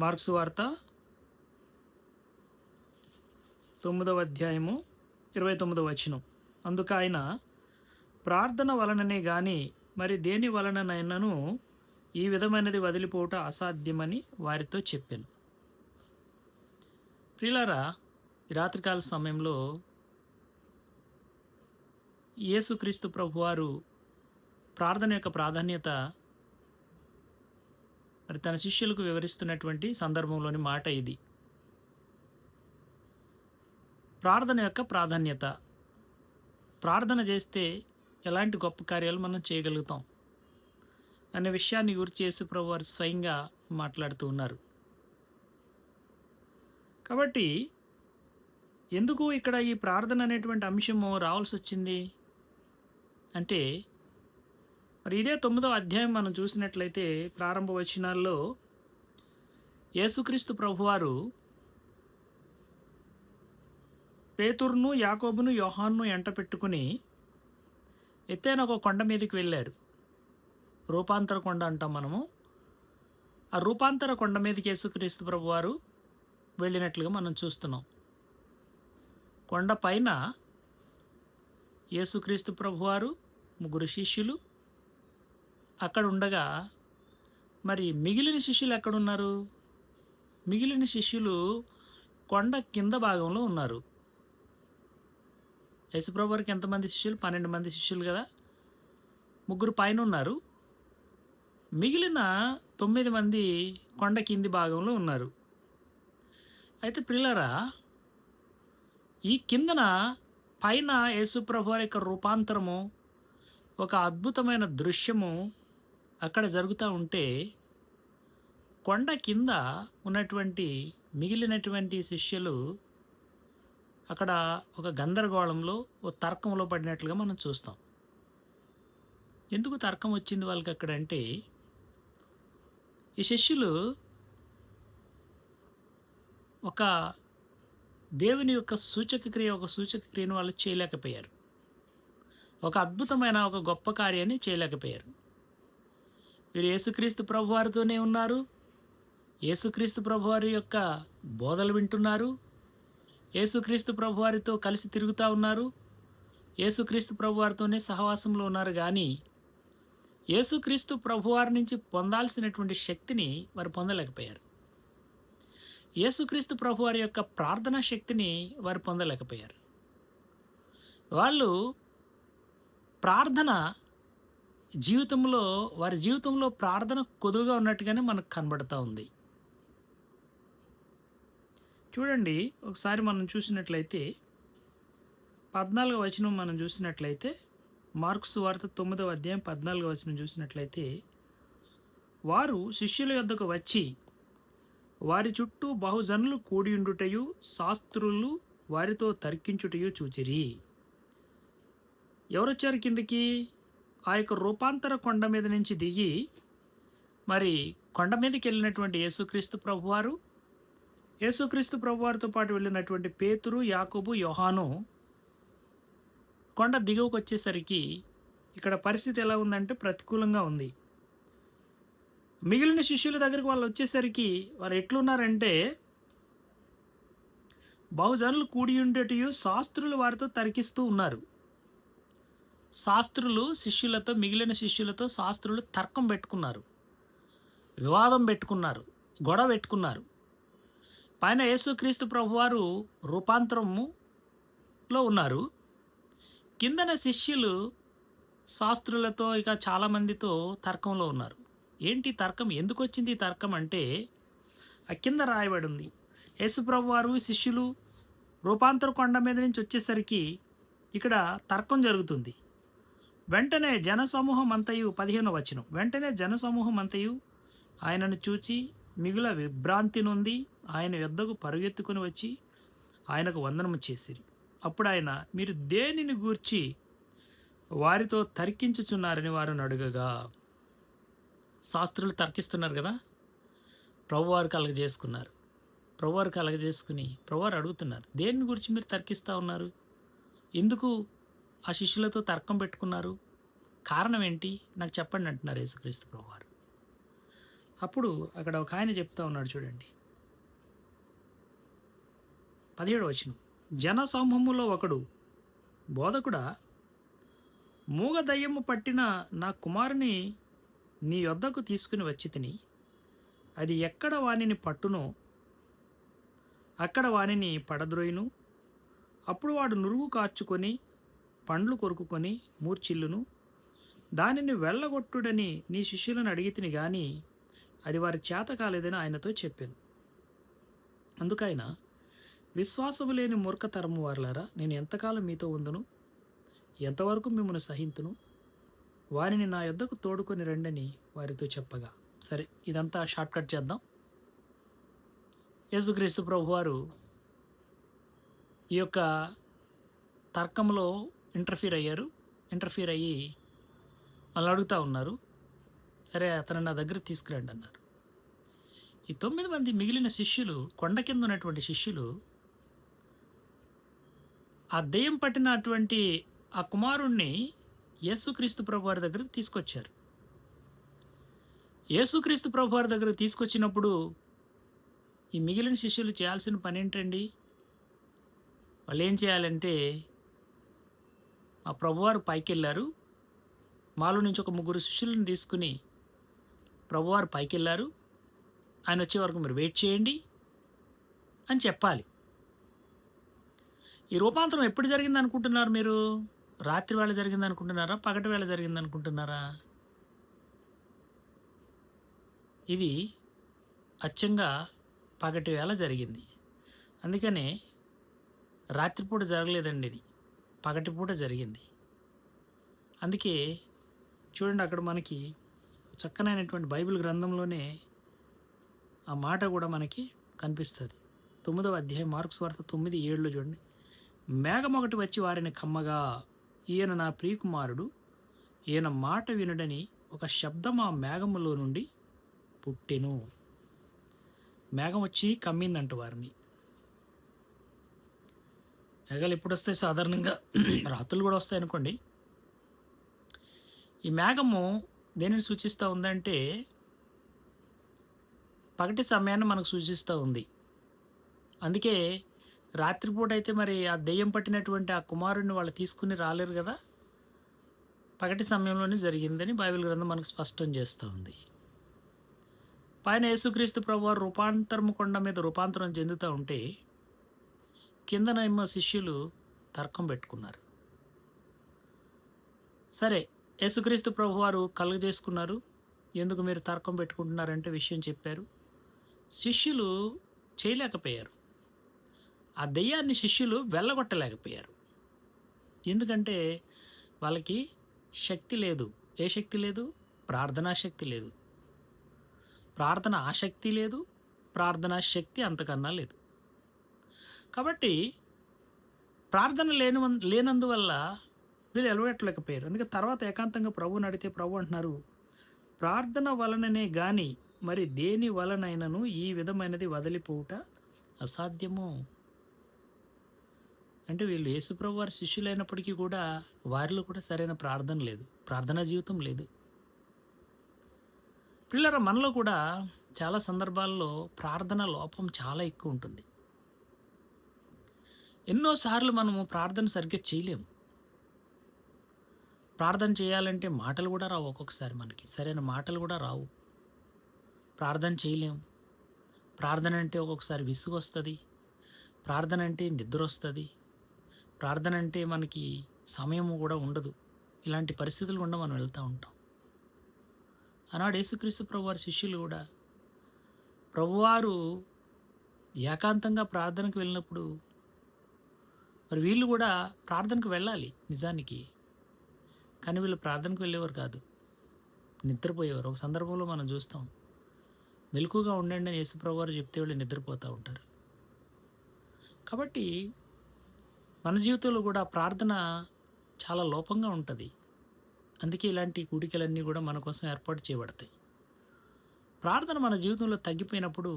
Mark సువార్త 9వ అధ్యాయము 29వ వచనం. అందుకాయన ప్రార్థన వలననే గాని మరి దేని వలననైనను ఈ విధమైనది వదిలిపోవుట అసాధ్యమని వారితో చెప్పెను. ప్రియులారా, ఈ రాత్రికాల సమయంలో యేసుక్రీస్తు ప్రభువారు ప్రార్థన యొక్క ప్రాధాన్యత మరి తన శిష్యులకు వివరిస్తున్నటువంటి సందర్భంలోని మాట ఇది. ప్రార్థన యొక్క ప్రాధాన్యత. ప్రార్థన చేస్తే ఎలాంటి గొప్ప కార్యాలు మనం చేయగలుగుతాం అనే విషయాన్ని గురించి యేసు ప్రభువారు స్వయంగా మాట్లాడుతూ ఉన్నారు. కాబట్టి ఎందుకు ఇక్కడ ఈ ప్రార్థన అనేటువంటి అంశము రావాల్సి వచ్చింది అంటే, మరి ఇదే 9వ అధ్యాయం మనం చూసినట్లయితే ప్రారంభ వచనాల్లో యేసుక్రీస్తు ప్రభువారు పేతురును, యాకోబును, యోహానును ఎంట పెట్టుకుని ఎత్తైన ఒక కొండ మీదకి వెళ్ళారు. రూపాంతర కొండ అంటాం మనము. ఆ రూపాంతర కొండ మీదకి యేసుక్రీస్తు ప్రభువారు వెళ్ళినట్లుగా మనం చూస్తున్నాం. కొండ పైన యేసుక్రీస్తు ప్రభువారు, 3 శిష్యులు అక్కడ ఉండగా, మరి మిగిలిన శిష్యులు ఎక్కడున్నారు? మిగిలిన శిష్యులు కొండ కింద భాగంలో ఉన్నారు. యేసుప్రభువారికి ఎంతమంది శిష్యులు? 12 మంది శిష్యులు కదా. 3 పైన ఉన్నారు, మిగిలిన 9 మంది కొండ కింది భాగంలో ఉన్నారు. అయితే ప్రియులారా, ఈ కిందన పైన యేసుప్రభువారి యొక్క రూపాంతరము, ఒక అద్భుతమైన దృశ్యము అక్కడ జరుగుతూ ఉంటే, కొండ కింద ఉన్నటువంటి మిగిలినటువంటి శిష్యులు అక్కడ ఒక గందరగోళంలో, ఒక తర్కంలో పడినట్లుగా మనం చూస్తాం. ఎందుకు తర్కం వచ్చింది వాళ్ళకి అక్కడ అంటే, ఈ శిష్యులు ఒక దేవుని యొక్క ఒక సూచక క్రియను వాళ్ళు చేయలేకపోయారు. ఒక అద్భుతమైన ఒక గొప్ప కార్యాన్ని చేయలేకపోయారు. వీరు యేసుక్రీస్తు ప్రభువారితోనే ఉన్నారు. యేసుక్రీస్తు ప్రభువారి యొక్క బోధలు వింటున్నారు. యేసుక్రీస్తు ప్రభువారితో కలిసి తిరుగుతూ ఉన్నారు. యేసుక్రీస్తు ప్రభువారితోనే సహవాసంలో ఉన్నారు. కానీ యేసుక్రీస్తు ప్రభువారి నుంచి పొందాల్సినటువంటి శక్తిని వారు పొందలేకపోయారు. యేసుక్రీస్తు ప్రభువారి యొక్క ప్రార్థనా శక్తిని వారు పొందలేకపోయారు. వాళ్ళు ప్రార్థన జీవితంలో, వారి జీవితంలో ప్రార్థన కొదువుగా ఉన్నట్టుగానే మనకు కనబడుతూ ఉంది. చూడండి, ఒకసారి మనం చూసినట్లయితే 14వ వచనం మనం చూసినట్లయితే, మార్కు సువార్త 9వ అధ్యాయం 14వ వచనం చూసినట్లయితే, వారు శిష్యుల యొద్దకు వచ్చి వారి చుట్టూ బహుజనులు కూడియుండుటయు శాస్త్రులు వారితో తర్కించుటయు చూచిరి. ఎవరొచ్చారు కిందికి? ఆ యొక్క రూపాంతర కొండ మీద నుంచి దిగి మరి కొండ మీదకి వెళ్ళినటువంటి యేసుక్రీస్తు ప్రభువారు, యేసుక్రీస్తు ప్రభువారితో పాటు వెళ్ళినటువంటి పేతురు, యాకోబు, యోహాను కొండ దిగువకు వచ్చేసరికి ఇక్కడ పరిస్థితి ఎలా ఉందంటే ప్రతికూలంగా ఉంది. మిగిలిన శిష్యుల దగ్గరికి వాళ్ళు వచ్చేసరికి వారు ఎట్లున్నారంటే, బహుజనులు కూడి ఉండేటియు శాస్త్రులు వారితో తర్కిస్తూ ఉన్నారు. శాస్త్రులు శిష్యులతో, మిగిలిన శిష్యులతో శాస్త్రులు తర్కం పెట్టుకున్నారు, వివాదం పెట్టుకున్నారు, గొడవ పెట్టుకున్నారు. పైన యేసుక్రీస్తు ప్రభువారు రూపాంతరములో ఉన్నారు. కిందన శిష్యులు శాస్త్రులతో, ఇక చాలామందితో తర్కంలో ఉన్నారు. ఏంటి తర్కం? ఎందుకు వచ్చింది ఈ తర్కం అంటే, ఆ కింద రాయబడి ఉంది, యేసుప్రభువారు శిష్యులు రూపాంతర కొండ మీద నుంచి వచ్చేసరికి ఇక్కడ తర్కం జరుగుతుంది. వెంటనే జనసమూహం అంతయు, 15వ వచనం, వెంటనే జనసమూహం అంతయు ఆయనను చూచి మిగుల విభ్రాంతి నొంది ఆయన యొద్దకు పరుగెత్తుకుని వచ్చి ఆయనకు వందనము చేసిరి. అప్పుడు ఆయన, మీరు దేనిని గూర్చి వారితో తర్కించుచున్నారని వారిని అడుగగా, శాస్త్రులు తర్కిస్తున్నారు కదా, ప్రభువారు కలగజేసుకున్నారు. ప్రభువారు కలగజేసుకుని ప్రభువారు అడుగుతున్నారు, దేని గురించి మీరు తర్కిస్తూ ఉన్నారు? ఎందుకు ఆ శిష్యులతో తర్కం పెట్టుకున్నారు? కారణం ఏంటి నాకు చెప్పండి అంటున్నారు యేసుక్రీస్తు ప్రభువారు. అప్పుడు అక్కడ ఒక ఆయన చెప్తా ఉన్నాడు చూడండి. 17వ వచనం. జనసమూహములో ఒకడు, బోధకుడా, మూగ దయ్యము పట్టిన నా కుమారుని నీ యొద్దకు తీసుకుని వచ్చితిని. అది ఎక్కడ వానిని పట్టునో అక్కడ వానిని పడద్రోయును. అప్పుడు వాడు నురుగు కార్చుకొని పండ్లు కొరుకుకొని మూర్ఛిల్లును. దానిని వెళ్ళగొట్టుడని నీ శిష్యులను అడిగితిని గాని అది వారి చేత కాలేదని ఆయనతో చెప్పాను. అందుకైన విశ్వాసము లేని మూర్ఖతరము వారలారా, నేను ఎంతకాలం మీతో ఉందును, ఎంతవరకు మిమ్మల్ని సహింతును, వారిని నా యొద్దకు తోడుకొని రండని వారితో చెప్పగా. సరే, ఇదంతా షార్ట్ కట్ చేద్దాం. యేసుక్రీస్తు ప్రభువారు ఈ యొక్క తర్కంలో ఇంటర్ఫీర్ అయ్యి వాళ్ళు అడుగుతూ ఉన్నారు. సరే, అతను నా దగ్గర తీసుకురండి అన్నారు. ఈ 9 మంది మిగిలిన శిష్యులు, కొండ కింద ఉన్నటువంటి శిష్యులు, ఆ దెయ్యం పట్టినటువంటి ఆ కుమారుణ్ణి యేసుక్రీస్తు ప్రభువారి దగ్గరకు తీసుకొచ్చారు. యేసుక్రీస్తు ప్రభువారి దగ్గరకు తీసుకొచ్చినప్పుడు ఈ మిగిలిన శిష్యులు చేయాల్సిన పని ఏంటండి? వాళ్ళు ఏం చేయాలంటే, ఆ ప్రభువారు పైకెళ్ళారు, మాలో నుంచి ఒక 3 శిష్యులను తీసుకుని ప్రభువారు పైకెళ్ళారు, ఆయన వచ్చే వరకు మీరు వెయిట్ చేయండి అని చెప్పాలి. ఈ రూపాంతరం ఎప్పుడు జరిగింది అనుకుంటున్నారు మీరు? రాత్రి వేళ జరిగింది అనుకుంటున్నారా? పగటి వేళ జరిగింది అనుకుంటున్నారా? ఇది అచ్చంగా పగటి వేళ జరిగింది. అందుకనే రాత్రిపూట జరగలేదండి, ఇది పగటిపూట జరిగింది. అందుకే చూడండి, అక్కడ మనకి చక్కనైనటువంటి బైబిల్ గ్రంథంలోనే ఆ మాట కూడా మనకి కనిపిస్తుంది. 9వ అధ్యాయం మార్కు సువార్త 9:7 చూడండి. మేఘం ఒకటి వచ్చి వారిని కమ్మగా, ఈయన నా ప్రియకుమారుడు, ఈయన మాట వినుడని ఒక శబ్దం ఆ మేఘములో నుండి పుట్టెను. మేఘం వచ్చి కమ్మిందంట వారిని. మేఘాలు ఎప్పుడు వస్తాయి? సాధారణంగా రాత్రులు కూడా వస్తాయి అనుకోండి. ఈ మేఘము దేనిని సూచిస్తూ ఉందంటే, పగటి సమయాన్ని మనకు సూచిస్తూ ఉంది. అందుకే రాత్రిపూట అయితే మరి ఆ దెయ్యం పట్టినటువంటి ఆ కుమారుడిని వాళ్ళు తీసుకుని రాలేరు కదా, పగటి సమయంలోనే జరిగిందని బైబిల్ గ్రంథం మనకు స్పష్టం చేస్తూ ఉంది. పైన యేసుక్రీస్తు ప్రభువారు రూపాంతరము కొండ మీద రూపాంతరం చెందుతూ ఉంటే, కిందనేమో శిష్యులు తర్కం పెట్టుకున్నారు. సరే, యేసుక్రీస్తు ప్రభువారు కలుగజేసుకున్నారు. ఎందుకు మీరు తర్కం పెట్టుకుంటున్నారంటే విషయం చెప్పారు. శిష్యులు చేయలేకపోయారు. ఆ దెయ్యాన్ని శిష్యులు వెళ్ళగొట్టలేకపోయారు. ఎందుకంటే వాళ్ళకి శక్తి లేదు. ఏ శక్తి లేదు? ప్రార్థనా శక్తి లేదు. ప్రార్థన ఆసక్తి లేదు, ప్రార్థనా శక్తి అంతకన్నా లేదు. కాబట్టి ప్రార్థన లేనందువల్ల వీళ్ళు ఎలవేట్టలేకపోయారు. అందుకే తర్వాత ఏకాంతంగా ప్రభువుని అడిగితే ప్రభు అంటున్నారు, ప్రార్థన వలననే గాని మరి దేని వలనైనను ఈ విధమైనది వదిలిపోవుట అసాధ్యము. అంటే వీళ్ళు యేసుప్రభు వారి శిష్యులైనప్పటికీ కూడా వారిలో కూడా సరైన ప్రార్థన లేదు, ప్రార్థనా జీవితం లేదు. పిల్లల మనలో కూడా చాలా సందర్భాల్లో ప్రార్థన లోపం చాలా ఎక్కువ ఉంటుంది. ఎన్నోసార్లు మనము ప్రార్థన సరిగ్గా చేయలేము. ప్రార్థన చేయాలంటే మాటలు కూడా రావు. ఒక్కొక్కసారి మనకి సరైన మాటలు కూడా రావు. ప్రార్థన చేయలేము. ప్రార్థన అంటే ఒక్కొక్కసారి విసుగు వస్తుంది. ప్రార్థన అంటే నిద్ర వస్తుంది. ప్రార్థన అంటే మనకి సమయము కూడా ఉండదు. ఇలాంటి పరిస్థితులు కూడా మనం వెళ్తూ ఉంటాం. ఆనాడు యేసుక్రీస్తు ప్రభువారి శిష్యులు కూడా ప్రభువారు ఏకాంతంగా ప్రార్థనకు వెళ్ళినప్పుడు మరి వీళ్ళు కూడా ప్రార్థనకు వెళ్ళాలి నిజానికి. కానీ వీళ్ళు ప్రార్థనకు వెళ్ళేవారు కాదు, నిద్రపోయేవారు. ఒక సందర్భంలో మనం చూస్తాం, మెలకుగా ఉండండి అని యేసుప్రభు వారు చెప్తే వీళ్ళు నిద్రపోతూ ఉంటారు. కాబట్టి మన జీవితంలో కూడా ప్రార్థన చాలా లోపంగా ఉంటుంది. అందుకే ఇలాంటి కూడికలన్నీ కూడా మన కోసం ఏర్పాటు చేయబడతాయి. ప్రార్థన మన జీవితంలో తగ్గిపోయినప్పుడు,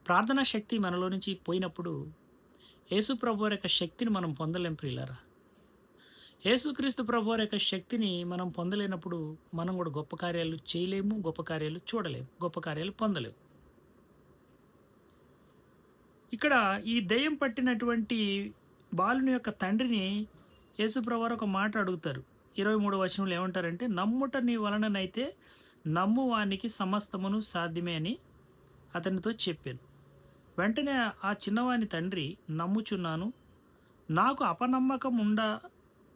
ప్రార్థనా శక్తి మనలో నుంచి పోయినప్పుడు యేసు ప్రభువారి యొక్క శక్తిని మనం పొందలేం ప్రియులారా. యేసుక్రీస్తు ప్రభువారి యొక్క శక్తిని మనం పొందలేనప్పుడు మనం కూడా గొప్ప కార్యాలు చేయలేము, గొప్ప కార్యాలు చూడలేము, గొప్ప కార్యాలు పొందలేము. ఇక్కడ ఈ దెయ్యం పట్టినటువంటి బాలుని యొక్క తండ్రిని యేసుప్రభువారు ఒక మాట అడుగుతారు. 23వ వచనంలో ఏమంటారంటే, "నమ్ముట నీ వలననైతే నమ్మువానికి సమస్తమును సాధ్యమే" అని అతనితో చెప్పాను. వెంటనే ఆ చిన్నవాని తండ్రి, "నమ్ముచున్నాను, నాకు అపనమ్మకం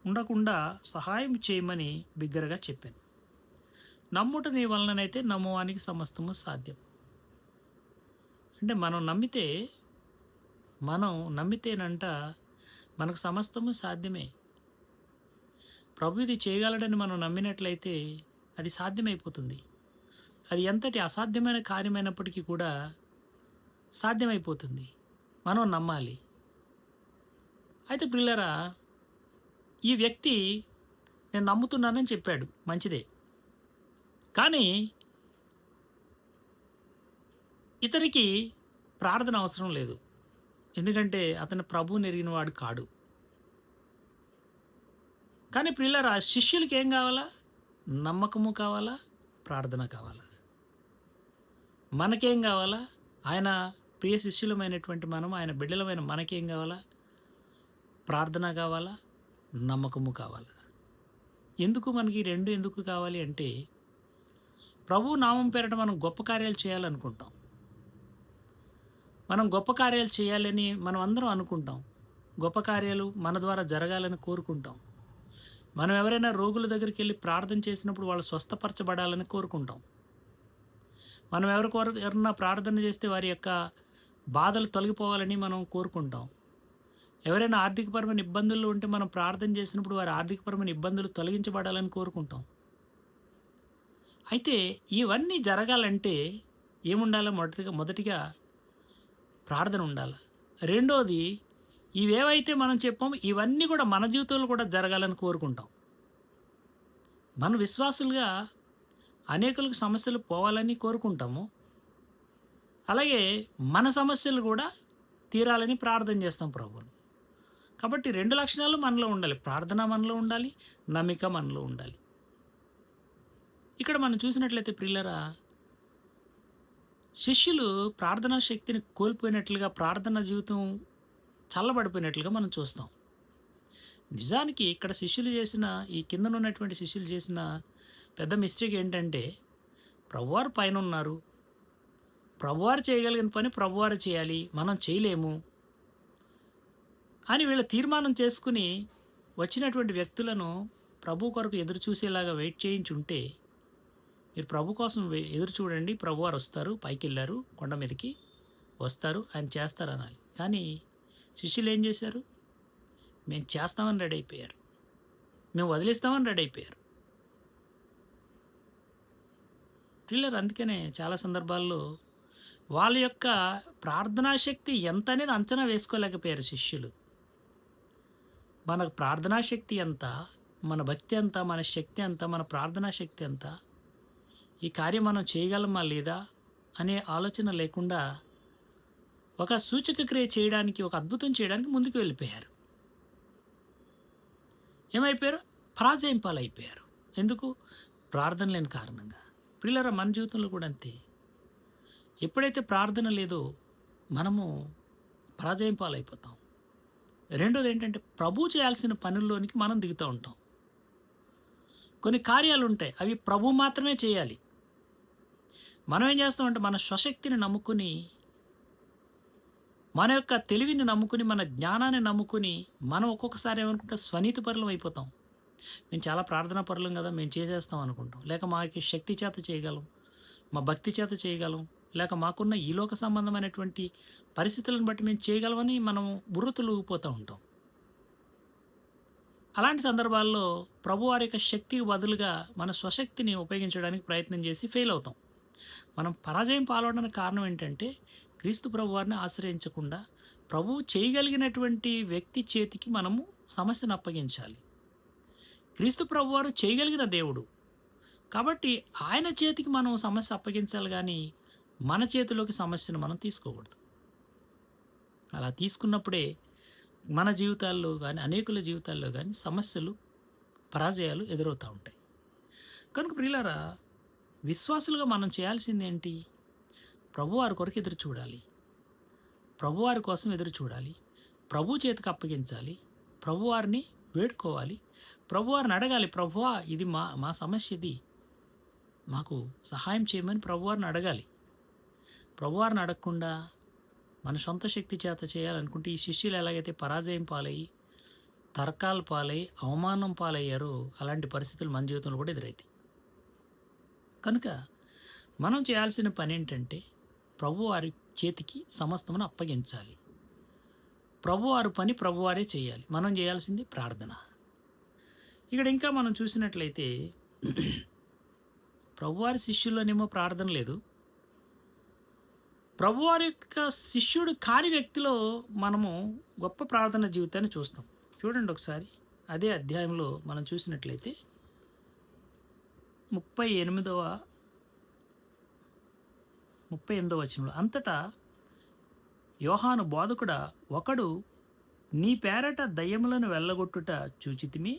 ఉండకుండా సహాయం చేయమని" బిగ్గరగా చెప్పాను. నమ్ముట నీ వలననైతే నమ్మువానికి సమస్తము సాధ్యం. అంటే మనం నమ్మితేనంట మనకు సమస్తము సాధ్యమే. ప్రభు ఇది చేయగలడని మనం నమ్మినట్లయితే అది సాధ్యమైపోతుంది. అది ఎంతటి అసాధ్యమైన కార్యమైనప్పటికీ కూడా సాధ్యమైపోతుంది. మనం నమ్మాలి. అయితే ప్రియులారా, ఈ వ్యక్తి నేను నమ్ముతున్నానని చెప్పాడు. మంచిదే. కానీ ఇతనికి ప్రార్థన అవసరం లేదు. ఎందుకంటే అతను ప్రభువుని ఎరిగిన వాడు కాడు. కానీ ప్రియులారా, శిష్యులకి ఏం కావాలా? నమ్మకము కావాలా? ప్రార్థన కావాలా? మనకేం కావాలా? ఆయన ప్రియ శిష్యులమైనటువంటి మనం, ఆయన బిడ్డలమైన మనకేం కావాలా? ప్రార్థన కావాలా? నమ్మకము కావాలా? ఎందుకు మనకి ఈ 2 ఎందుకు కావాలి అంటే, ప్రభువు నామం పేరిట మనం గొప్ప కార్యాలు చేయాలనుకుంటాం. మనం గొప్ప కార్యాలు చేయాలని మనం అందరం అనుకుంటాం. గొప్ప కార్యాలు మన ద్వారా జరగాలని కోరుకుంటాం. మనం ఎవరైనా రోగుల దగ్గరికెళ్ళి ప్రార్థన చేసినప్పుడు వాళ్ళు స్వస్థపరచబడాలని కోరుకుంటాం. మనం ఎవరైనా ప్రార్థన చేస్తే వారి యొక్క బాధలు తొలగిపోవాలని మనం కోరుకుంటాం. ఎవరైనా ఆర్థికపరమైన ఇబ్బందుల్లో ఉంటే మనం ప్రార్థన చేసినప్పుడు వారి ఆర్థికపరమైన ఇబ్బందులు తొలగించబడాలని కోరుకుంటాం. అయితే ఇవన్నీ జరగాలంటే ఏముండాలి? మొదటిగా ప్రార్థన ఉండాలి. రెండోది, ఇవేవైతే మనం చెప్పామో ఇవన్నీ కూడా మన జీవితంలో కూడా జరగాలని కోరుకుంటాం. మన విశ్వాసులుగా అనేకులకు సమస్యలు పోవాలని కోరుకుంటాము. అలాగే మన సమస్యలు కూడా తీరాలని ప్రార్థన చేస్తాం ప్రభువుని. కాబట్టి 2 లక్షణాలు మనలో ఉండాలి. ప్రార్థన మనలో ఉండాలి, నమ్మిక మనలో ఉండాలి. ఇక్కడ మనం చూసినట్లయితే ప్రియులారా, శిష్యులు ప్రార్థనా శక్తిని కోల్పోయినట్లుగా, ప్రార్థన జీవితం చల్లబడిపోయినట్లుగా మనం చూస్తాం. నిజానికి ఇక్కడ ఈ కిందనున్నటువంటి శిష్యులు చేసిన పెద్ద మిస్టేక్ ఏంటంటే, ప్రభువారు పైనున్నారు, ప్రభువారు చేయగలిగిన పని ప్రభువారు చేయాలి, మనం చేయలేము అని వీళ్ళు తీర్మానం చేసుకుని వచ్చినటువంటి వ్యక్తులను ప్రభు కొరకు ఎదురు చూసేలాగా వెయిట్ చేయించుంటే, మీరు ప్రభు కోసం ఎదురు చూడండి, ప్రభువారు వస్తారు, పైకి వెళ్ళారు, కొండ మీదకి వస్తారు, ఆయన చేస్తారు అనాలి. కానీ శిష్యులు ఏం చేశారు? మేము చేస్తామని రెడీ అయిపోయారు, మేము వదిలేస్తామని రెడీ అయిపోయారు. పిల్లలు అందుకనే చాలా సందర్భాల్లో వాళ్ళ యొక్క ప్రార్థనా శక్తి ఎంత అనేది అంచనా వేసుకోలేకపోయారు శిష్యులు. మన ప్రార్థనా శక్తి ఎంత, మన భక్తి ఎంత, మన శక్తి ఎంత, మన ప్రార్థనా శక్తి ఎంత, ఈ కార్యం మనం చేయగలమా లేదా అనే ఆలోచన లేకుండా ఒక సూచక క్రియ చేయడానికి, ఒక అద్భుతం చేయడానికి ముందుకు వెళ్ళిపోయారు. ఏమైపోయారు? పరాజయం పాలైపోయారు. ఎందుకు? ప్రార్థన లేని కారణంగా. ప్రియులారా, మన జీవితంలో కూడా అంతే. ఎప్పుడైతే ప్రార్థన లేదో మనము పరాజయం పాలైపోతాం. రెండోది ఏంటంటే, ప్రభు చేయాల్సిన పనుల్లోనికి మనం దిగుతూ ఉంటాం. కొన్ని కార్యాలు ఉంటాయి, అవి ప్రభు మాత్రమే చేయాలి. మనం ఏం చేస్తామంటే మన స్వశక్తిని నమ్ముకుని, మన యొక్క తెలివిని నమ్ముకుని, మన జ్ఞానాన్ని నమ్ముకుని మనం ఒక్కొక్కసారి ఏమనుకుంటే స్వనీతి పరులం అయిపోతాం. మేము చాలా ప్రార్థనా పరులం కదా, మేము చేసేస్తాం అనుకుంటాం. లేక మాకు శక్తి చేత చేయగలం, మా భక్తి చేత చేయగలం, లేక మాకున్న ఈ లోక సంబంధమైనటువంటి పరిస్థితులను బట్టి మేము చేయగలమని మనం బుర్రతులుగిపోతూ ఉంటాం. అలాంటి సందర్భాల్లో ప్రభువారి యొక్క శక్తికి బదులుగా మన స్వశక్తిని ఉపయోగించడానికి ప్రయత్నం చేసి ఫెయిల్ అవుతాం. మనం పరాజయం పాల్గొనడానికి కారణం ఏంటంటే, క్రీస్తు ప్రభువారిని ఆశ్రయించకుండా ప్రభువు చేయగలిగినటువంటి వ్యక్తి చేతికి మనము సమస్యను అప్పగించాలి. క్రీస్తు ప్రభువారు చేయగలిగిన దేవుడు కాబట్టి ఆయన చేతికి మనం సమస్య అప్పగించాలి, కానీ మన చేతిలోకి సమస్యను మనం తీసుకోకూడదు. అలా తీసుకున్నప్పుడే మన జీవితాల్లో కానీ, అనేకుల జీవితాల్లో కానీ సమస్యలు పరాజయాలు ఎదురవుతూ ఉంటాయి. కనుక ప్రియులారా, విశ్వాసులుగా మనం చేయాల్సిందేంటి? ప్రభువారి కొరకు ఎదురు చూడాలి. ప్రభువారి కోసం ఎదురు చూడాలి. ప్రభు చేతికి అప్పగించాలి. ప్రభువారిని వేడుకోవాలి. ప్రభువారిని అడగాలి. ప్రభువా, ఇది మా మా సమస్య ఇది. మాకు సహాయం చేయమని ప్రభువారిని అడగాలి. ప్రభువారిని అడగకుండా మన సొంత శక్తి చేత చేయాలనుకుంటే ఈ శిష్యులు ఎలాగైతే పరాజయం పాలయ్యి, తర్కాలు పాలై, అవమానం పాలయ్యారో అలాంటి పరిస్థితులు మన జీవితంలో కూడా ఎదురైతాయి. కనుక మనం చేయాల్సిన పనేంటంటే ప్రభువారి చేతికి సమస్తమును అప్పగించాలి. ప్రభువారి పని ప్రభువారే చేయాలి. మనం చేయాల్సింది ప్రార్థన. ఇక్కడ ఇంకా మనం చూసినట్లయితే ప్రభువారి శిష్యుల్లోనేమో ప్రార్థన లేదు. ప్రభువారి యొక్క శిష్యుడు కాని వ్యక్తిలో మనము గొప్ప ప్రార్థన జీవితాన్ని చూస్తాం. చూడండి ఒకసారి అదే అధ్యాయంలో మనం చూసినట్లయితే 38వ వచనంలో, అంతటా యోహాను బోధకుడా, ఒకడు నీ పేరట దయ్యములను వెళ్ళగొట్టుట చూచితిమి,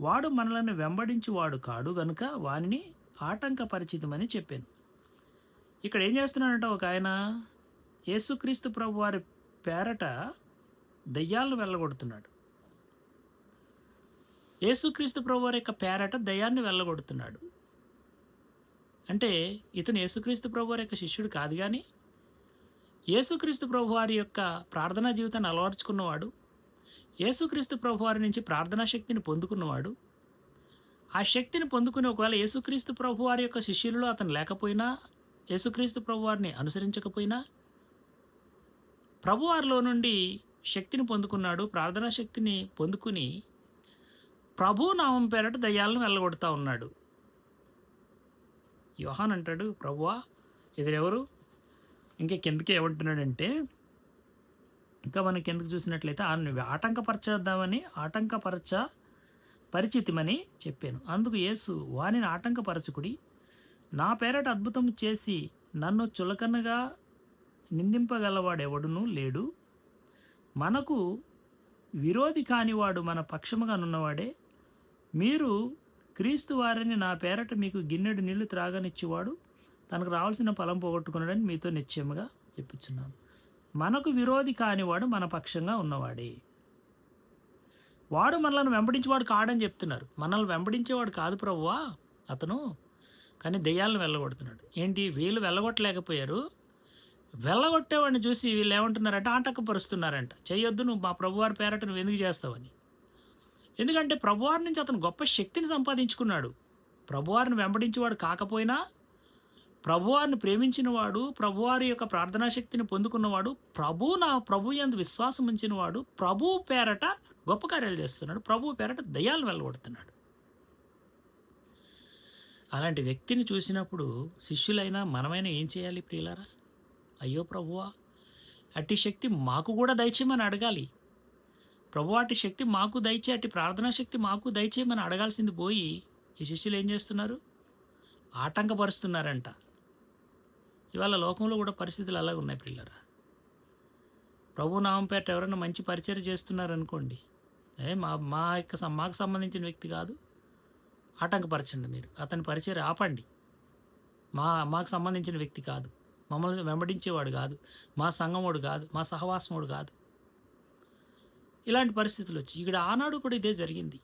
వాడు మనలను వెంబడించువాడు కాడు గనుక వానిని ఆటంకపరిచితమని చెప్పాను. ఇక్కడ ఏం చేస్తున్నాడంటే ఒక ఆయన యేసుక్రీస్తు ప్రభు వారి పేరట దయ్యాలను వెళ్ళగొడుతున్నాడు. యేసుక్రీస్తు ప్రభు వారి యొక్క పేరట దయ్యాన్ని వెళ్ళగొడుతున్నాడు. అంటే ఇతను యేసుక్రీస్తు ప్రభు వారి యొక్క శిష్యుడు కాదు, కానీ యేసుక్రీస్తు ప్రభు వారి యొక్క ప్రార్థనా జీవితాన్ని అలవర్చుకున్నవాడు, యేసుక్రీస్తు ప్రభు వారి నుంచి ప్రార్థనా శక్తిని పొందుకున్నవాడు. ఆ శక్తిని పొందుకుని ఒకవేళ యేసుక్రీస్తు ప్రభు వారి యొక్క శిష్యులలో అతను లేకపోయినా, యేసుక్రీస్తు ప్రభు వారిని అనుసరించకపోయినా, ప్రభువారిలో నుండి శక్తిని పొందుకున్నాడు. ప్రార్థనా శక్తిని పొందుకుని ప్రభు నామం పేరట దయ్యాలను వెళ్ళగొడతా ఉన్నాడు. యోహాన్ అంటాడు, ప్రభువా, ఎదురెవరు? ఇంకా కిందకి ఏమంటున్నాడంటే, ఇంకా మనం కిందకి చూసినట్లయితే ఆటంకపరచేద్దామని పరిచితిమని చెప్పాను. అందుకు యేసు వానిని ఆటంకపరచుకుడి, నా పేరట అద్భుతం చేసి నన్ను చులకనగా నిందింపగలవాడెవడునూ లేడు. మనకు విరోధి కానివాడు మన పక్షముగా నున్నవాడే. మీరు క్రీస్తు వారిని నా పేరట మీకు గిన్నెడు నీళ్లు త్రాగనిచ్చేవాడు తనకు రావాల్సిన ఫలం పోగొట్టుకున్నాడని మీతో నిశ్చయముగా చెప్పుచున్నాను. మనకు విరోధి కానివాడు మన పక్షంగా ఉన్నవాడే. వాడు మనల్ని వెంబడించేవాడు కాడని చెప్తున్నారు. మనల్ని వెంబడించేవాడు కాదు ప్రభువా అతను, కానీ దెయ్యాలను వెళ్ళగొడుతున్నాడు. ఏంటి, వీళ్ళు వెళ్ళగొట్టలేకపోయారు, వెళ్ళగొట్టేవాడిని చూసి వీళ్ళు ఏమంటున్నారంటే ఆటంకపరుస్తున్నారంట. చేయొద్దు, నువ్వు మా ప్రభువారి పేరట నువ్వు ఎందుకు చేస్తావని. ఎందుకంటే ప్రభువారి నుంచి అతను గొప్ప శక్తిని సంపాదించుకున్నాడు. ప్రభువారిని వెంబడించేవాడు కాకపోయినా, ప్రభువారిని ప్రేమించినవాడు, ప్రభువారి యొక్క ప్రార్థనా శక్తిని పొందుకున్నవాడు, ప్రభు యందు విశ్వాసం ఉంచినవాడు, ప్రభు పేరట గొప్ప కార్యాలు చేస్తున్నాడు, ప్రభు పేరట దయ్యాలను వెళ్ళగొడుతున్నాడు. అలాంటి వ్యక్తిని చూసినప్పుడు శిష్యులైనా మనమైనా ఏం చేయాలి ప్రియులారా? అయ్యో ప్రభువా, అట్టి శక్తి మాకు కూడా దయచేయమని అడగాలి. ప్రభు అట్టి శక్తి మాకు దయచే, అట్టి ప్రార్థనా శక్తి మాకు దయచేయమని అడగాల్సింది పోయి ఈ శిష్యులు ఏం చేస్తున్నారు? ఆటంకపరుస్తున్నారంట. ఇవాళ లోకంలో కూడా పరిస్థితులు అలాగే ఉన్నాయి పిల్లరా. ప్రభు నామం పేట ఎవరైనా మంచి పరిచయం చేస్తున్నారనుకోండి, మాకు సంబంధించిన వ్యక్తి కాదు, ఆటంకపరచండి, మీరు అతని పరిచయం ఆపండి, మాకు సంబంధించిన వ్యక్తి కాదు, మమ్మల్ని వెంబడించేవాడు కాదు, మా సంఘమోడు కాదు, మా సహవాసముడు కాదు. ఇలాంటి పరిస్థితులు వచ్చి ఇక్కడ ఆనాడు కూడా ఇదే జరిగింది.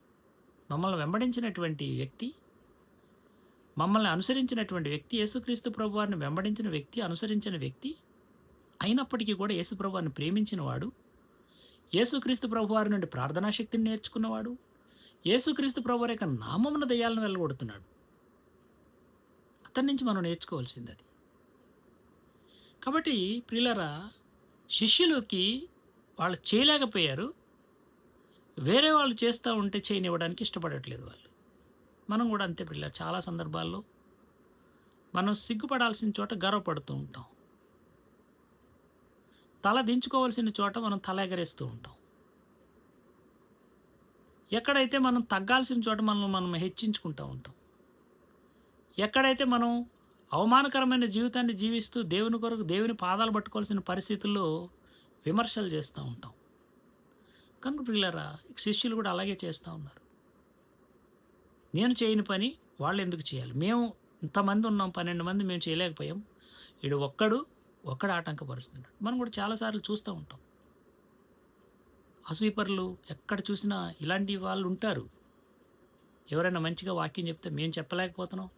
మమ్మల్ని వెంబడించినటువంటి వ్యక్తి, మమ్మల్ని అనుసరించినటువంటి వ్యక్తి, యేసుక్రీస్తు ప్రభువారిని వెంబడించిన వ్యక్తి, అనుసరించిన వ్యక్తి అయినప్పటికీ కూడా యేసు ప్రభువారిని ప్రేమించిన వాడు, యేసుక్రీస్తు ప్రభువారి నుండి ప్రార్థనా శక్తిని నేర్చుకున్నవాడు, యేసుక్రీస్తు ప్రభువారి యొక్క నామమున దయ్యాలను వెళ్ళగొడుతున్నాడు. అతని నుంచి మనం నేర్చుకోవాల్సింది అది. కాబట్టి ప్రియులారా, శిష్యులకి వాళ్ళు చేయలేకపోయారు, వేరే వాళ్ళు చేస్తూ ఉంటే చేయనివ్వడానికి ఇష్టపడట్లేదు వాళ్ళు. మనం కూడా అంతే పిల్లలు, చాలా సందర్భాల్లో మనం సిగ్గుపడాల్సిన చోట గర్వపడుతూ ఉంటాం, తల దించుకోవాల్సిన చోట మనం తల ఎగరేస్తూ ఉంటాం. ఎక్కడైతే మనం తగ్గాల్సిన చోట మనం హెచ్చించుకుంటూ ఉంటాం. ఎక్కడైతే మనం అవమానకరమైన జీవితాన్ని జీవిస్తూ దేవుని కొరకు దేవుని పాదాలు పట్టుకోవాల్సిన పరిస్థితుల్లో విమర్శలు చేస్తూ ఉంటాం. కనుక పిల్లరా, శిష్యులు కూడా అలాగే చేస్తూ ఉన్నారు. నేను చేయని పని వాళ్ళెందుకు చేయాలి? మేము ఇంతమంది ఉన్నాం, 12 మంది మేము చేయలేకపోయాం. ఈడు ఒక్కడు ఆటంకపరుస్తున్నాడు. మనం కూడా చాలా సార్లు చూస్తూ ఉంటాం. అసూయపరులు ఎక్కడ చూసినా ఇలాంటి వాళ్ళుంటారు. ఎవరైనా మంచిగా వాక్యం చెప్తే మేము చెప్పలేకపోతున్నాం,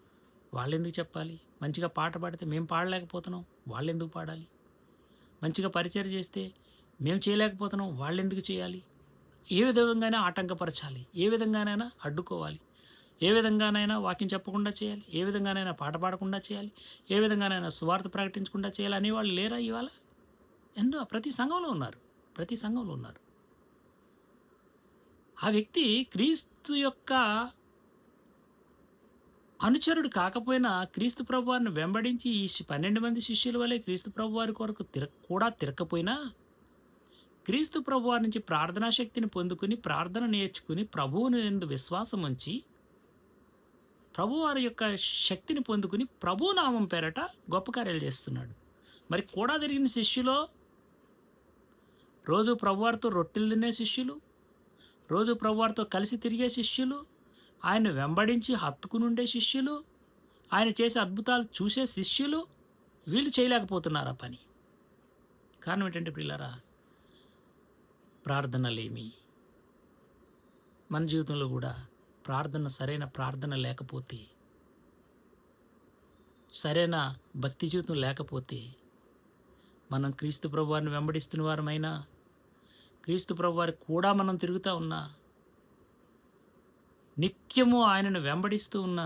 వాళ్ళెందుకు చెప్పాలి? మంచిగా పాట పాడితే మేము పాడలేకపోతున్నాం, వాళ్ళెందుకు పాడాలి? మంచిగా పరిచర్య చేస్తే మేము చేయలేకపోతున్నాం, వాళ్ళెందుకు చేయాలి? ఏ విధంగానైనా ఆటంకపరచాలి. ఏ విధంగానైనా అడ్డుకోవాలి. ఏ విధంగానైనా వాక్యం చెప్పకుండా చేయాలి. ఏ విధంగానైనా పాట పాడకుండా చేయాలి. ఏ విధంగానైనా సువార్త ప్రకటించకుండా చేయాలి అనేవాళ్ళు లేరా ఇవాళ? ప్రతి సంఘంలో ఉన్నారు. ప్రతి సంఘంలో ఉన్నారు. ఆ వ్యక్తి క్రీస్తు యొక్క అనుచరుడు కాకపోయినా క్రీస్తు ప్రభువారిని వెంబడించి ఈ 12 మంది శిష్యుల వలె క్రీస్తు ప్రభువారి కొరకు కూడా తిరగకపోయినా, క్రీస్తు ప్రభువారి నుంచి ప్రార్థనా శక్తిని పొందుకొని, ప్రార్థన నేర్చుకుని, ప్రభువుని యందు విశ్వాసం ఉంచి, ప్రభువారి యొక్క శక్తిని పొందుకుని, ప్రభువు నామం పేరట గొప్ప కార్యాలు చేస్తున్నాడు. మరి కూడా తిరిగిన శిష్యులో రోజు ప్రభువారితో రొట్టెలు తినే శిష్యులు, రోజు ప్రభువారితో కలిసి తిరిగే శిష్యులు, ఆయన్ని వెంబడించి హత్తుకునుండే శిష్యులు, ఆయన చేసే అద్భుతాలు చూసే శిష్యులు, వీళ్ళు చేయలేకపోతున్నారు ఆ పని. కారణం ఏంటంటే ప్రియులారా, ప్రార్థనలేమి. మన జీవితంలో కూడా సరైన ప్రార్థన లేకపోతే, సరైన భక్తి జీవితం లేకపోతే, మనం క్రీస్తు ప్రభువారిని వెంబడిస్తున్న వారమైనా, క్రీస్తు ప్రభువారికి కూడా మనం తిరుగుతూ ఉన్నా, నిత్యము ఆయనను వెంబడిస్తూ ఉన్న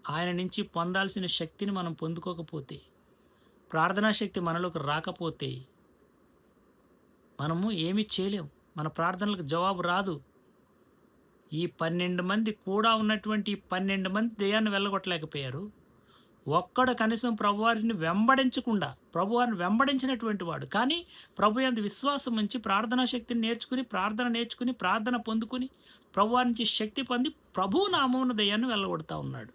ఆయన నుంచి పొందాల్సిన శక్తిని మనం పొందుకోకపోతే, ప్రార్థనా శక్తి మనలోకి రాకపోతే మనము ఏమీ చేయలేం. మన ప్రార్థనలకు జవాబు రాదు. ఈ 12 మంది కూడా ఉన్నటువంటి ఈ 12 మంది దెయ్యాన్ని వెళ్ళగొట్టలేకపోయారు. ఒక్కడు కనీసం ప్రభువారిని వెంబడించినటువంటి వాడు. కానీ ప్రభు యందు విశ్వాసం ఉంచి ప్రార్థనా శక్తిని నేర్చుకుని, ప్రార్థన పొందుకుని, ప్రభువారి నుంచి శక్తి పొంది, ప్రభువు నామమున దెయ్యాన్ని వెళ్ళగొడతా ఉన్నాడు.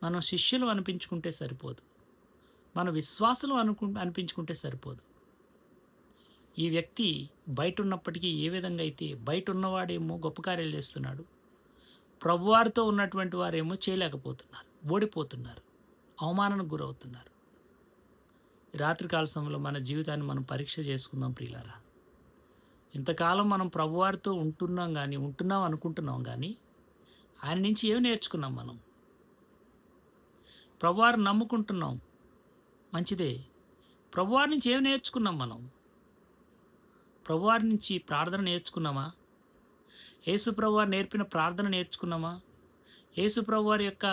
మనం శిష్యులు అనిపించుకుంటే సరిపోదు. మన విశ్వాసులు అనిపించుకుంటే సరిపోదు. ఈ వ్యక్తి బయట ఉన్నప్పటికీ ఏ విధంగా అయితే బయట ఉన్నవాడేమో గొప్ప కార్యాలు చేస్తున్నాడు, ప్రభువారితో ఉన్నటువంటి వారేమో చేయలేకపోతున్నారు, ఓడిపోతున్నారు, అవమానానికి గురవుతున్నారు. రాత్రికాల సమయంలో మన జీవితాన్ని మనం పరీక్ష చేసుకుందాం ప్రియులారా. ఇంతకాలం మనం ప్రభువారితో ఉంటున్నాం అనుకుంటున్నాం కానీ ఆయన నుంచి ఏమి నేర్చుకున్నాం? మనం ప్రభువారిని నమ్ముకుంటున్నాం, మంచిదే. ప్రభువారి నుంచి ఏమి నేర్చుకున్నాం? మనం ప్రభువారి నుంచి ప్రార్థన నేర్చుకున్నామా? యేసు ప్రభువారు నేర్పిన ప్రార్థన నేర్చుకున్నామా? యేసు ప్రభువారి యొక్క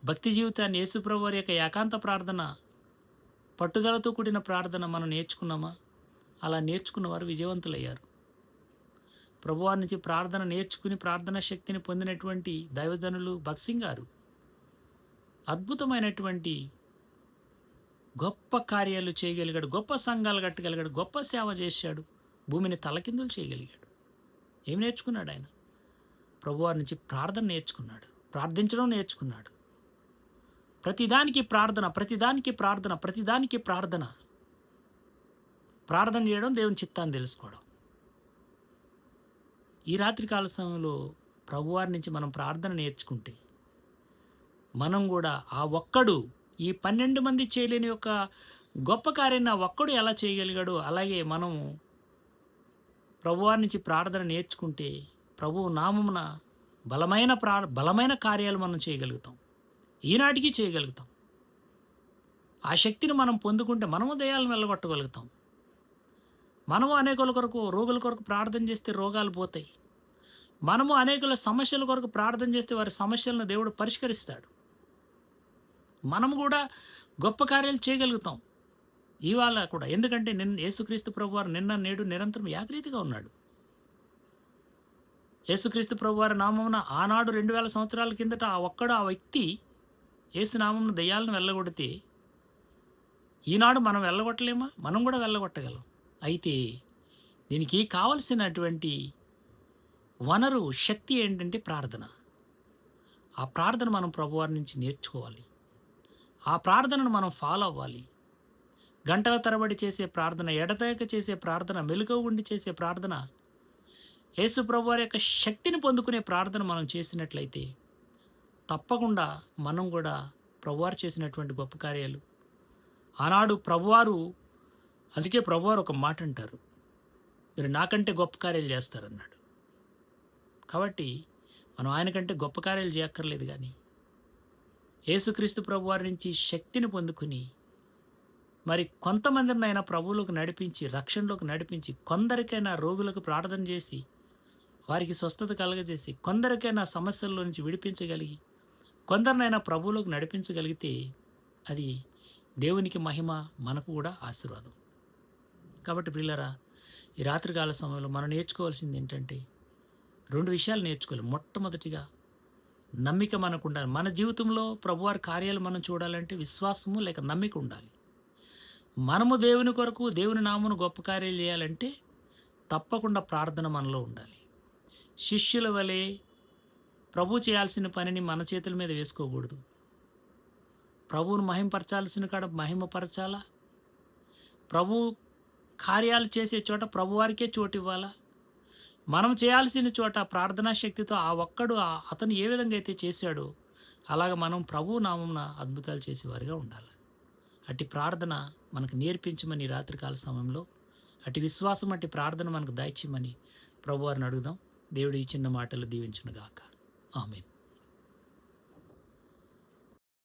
భక్తి జీవితాన్ని, యేసు ప్రభువారి యొక్క ఏకాంత ప్రార్థన, పట్టుదలతో కూడిన ప్రార్థన మనం నేర్చుకున్నామా? అలా నేర్చుకున్న వారు విజయవంతులయ్యారు. ప్రభువారి నుంచి ప్రార్థన నేర్చుకుని ప్రార్థనా శక్తిని పొందినటువంటి దైవజనులు భగత్ సింగ్ గారు అద్భుతమైనటువంటి గొప్ప కార్యాలు చేయగలిగాడు, గొప్ప సంఘాలు కట్టగలిగాడు, గొప్ప సేవ చేశాడు, భూమిని తలకిందులు చేయగలిగాడు. ఏం నేర్చుకున్నాడు ఆయన? ప్రభువారి నుంచి ప్రార్థన నేర్చుకున్నాడు, ప్రార్థించడం నేర్చుకున్నాడు. ప్రతిదానికి ప్రార్థన చేయడం, దేవుని చిత్తాన్ని తెలుసుకోవడం. ఈ రాత్రికాల సమయంలో ప్రభువారి నుంచి మనం ప్రార్థన నేర్చుకుంటే, మనం కూడా ఈ 12 మంది చేయలేని ఒక గొప్ప కార్యాన్ని ఆ ఒక్కడు ఎలా చేయగలిగాడో అలాగే మనము ప్రభువారి నుంచి ప్రార్థన నేర్చుకుంటే ప్రభువు నామమున బలమైన కార్యాలు మనం చేయగలుగుతాం, ఈనాటికి చేయగలుగుతాం. ఆ శక్తిని మనం పొందుకుంటే మనము దయ్యాలను వెళ్ళగొట్టగలుగుతాం. మనము అనేకుల కొరకు, రోగుల కొరకు ప్రార్థన చేస్తే రోగాలు పోతాయి. మనము అనేకుల సమస్యల కొరకు ప్రార్థన చేస్తే వారి సమస్యలను దేవుడు పరిష్కరిస్తాడు. మనము కూడా గొప్ప కార్యాలు చేయగలుగుతాం ఇవాళ కూడా. ఎందుకంటే యేసుక్రీస్తు ప్రభువారు నిన్న నేడు నిరంతరం ఏకరీతిగా ఉన్నాడు. యేసుక్రీస్తు ప్రభువారి నామమున ఆనాడు 2000 సంవత్సరాల కిందట ఆ వ్యక్తి యేసు నామమున దయ్యాలను వెళ్ళగొడితే ఈనాడు మనం వెళ్ళగొట్టలేమా? మనం కూడా వెళ్ళగొట్టగలం. అయితే దీనికి కావలసినటువంటి వనరు, శక్తి ఏంటంటే ప్రార్థన. ఆ ప్రార్థన మనం ప్రభువారి నుంచి నేర్చుకోవాలి. ఆ ప్రార్థనను మనం ఫాలో అవ్వాలి. గంటల తరబడి చేసే ప్రార్థన, ఎడతెగక చేసే ప్రార్థన, మెలకువగా ఉండి చేసే ప్రార్థన యేసు ప్రభువారి యొక్క శక్తిని పొందుకునే ప్రార్థన మనం చేసినట్లయితే తప్పకుండా మనం కూడా ప్రభువారు చేసినటువంటి గొప్ప కార్యాలు ఆనాడు ప్రభువారు, అందుకే ప్రభువారు ఒక మాట అంటారు, మీరు నాకంటే గొప్ప కార్యాలు చేస్తారన్నాడు. కాబట్టి మనం ఆయన కంటే గొప్ప కార్యాలు చేయక్కర్లేదు కానీ యేసుక్రీస్తు ప్రభువారి నుంచి శక్తిని పొందుకుని మరి కొంతమందినైనా ప్రభువులోకి నడిపించి, రక్షణలోకి నడిపించి, కొందరికైనా రోగులకు ప్రార్థన చేసి వారికి స్వస్థత కలగజేసి, కొందరికైనా సమస్యల్లో నుంచి విడిపించగలిగి, కొందరినైనా ప్రభువులోకి నడిపించగలిగితే అది దేవునికి మహిమ, మనకు కూడా ఆశీర్వాదం. కాబట్టి ప్రియులారా, ఈ రాత్రికాల సమయంలో మనం నేర్చుకోవాల్సింది ఏంటంటే 2 విషయాలు నేర్చుకోవాలి. మొట్టమొదటిగా నమ్మిక మనకు ఉండాలి. మన జీవితంలో ప్రభువారి కార్యాలు మనం చూడాలంటే విశ్వాసము లేక నమ్మిక ఉండాలి. మనము దేవుని కొరకు, దేవుని నామమును గొప్ప కార్యాలు చేయాలంటే తప్పకుండా ప్రార్థన మనలో ఉండాలి. శిష్యుల వలె ప్రభు చేయాల్సిన పనిని మన చేతుల మీద వేసుకోకూడదు. ప్రభువును మహిమపరచాల్సిన కాడ మహిమపరచాలా, ప్రభు కార్యాలు చేసే చోట ప్రభువారికే చోటు ఇవ్వాలా. మనం చేయాల్సిన చోట ప్రార్థనా శక్తితో ఆ ఒక్కడు అతను ఏ విధంగా అయితే చేశాడో అలాగ మనం ప్రభు నామమున అద్భుతాలు చేసేవారిగా ఉండాలి. అట్టి ప్రార్థన మనకు నేర్పించమని ఈ రాత్రికాల సమయంలో, అట్టి విశ్వాసం, అట్టి ప్రార్థన మనకు దయచేయమని ప్రభువారిని అడుగుదాం. దేవుడు ఈ చిన్న మాటలు దీవించునుగాక. ఆమేన్.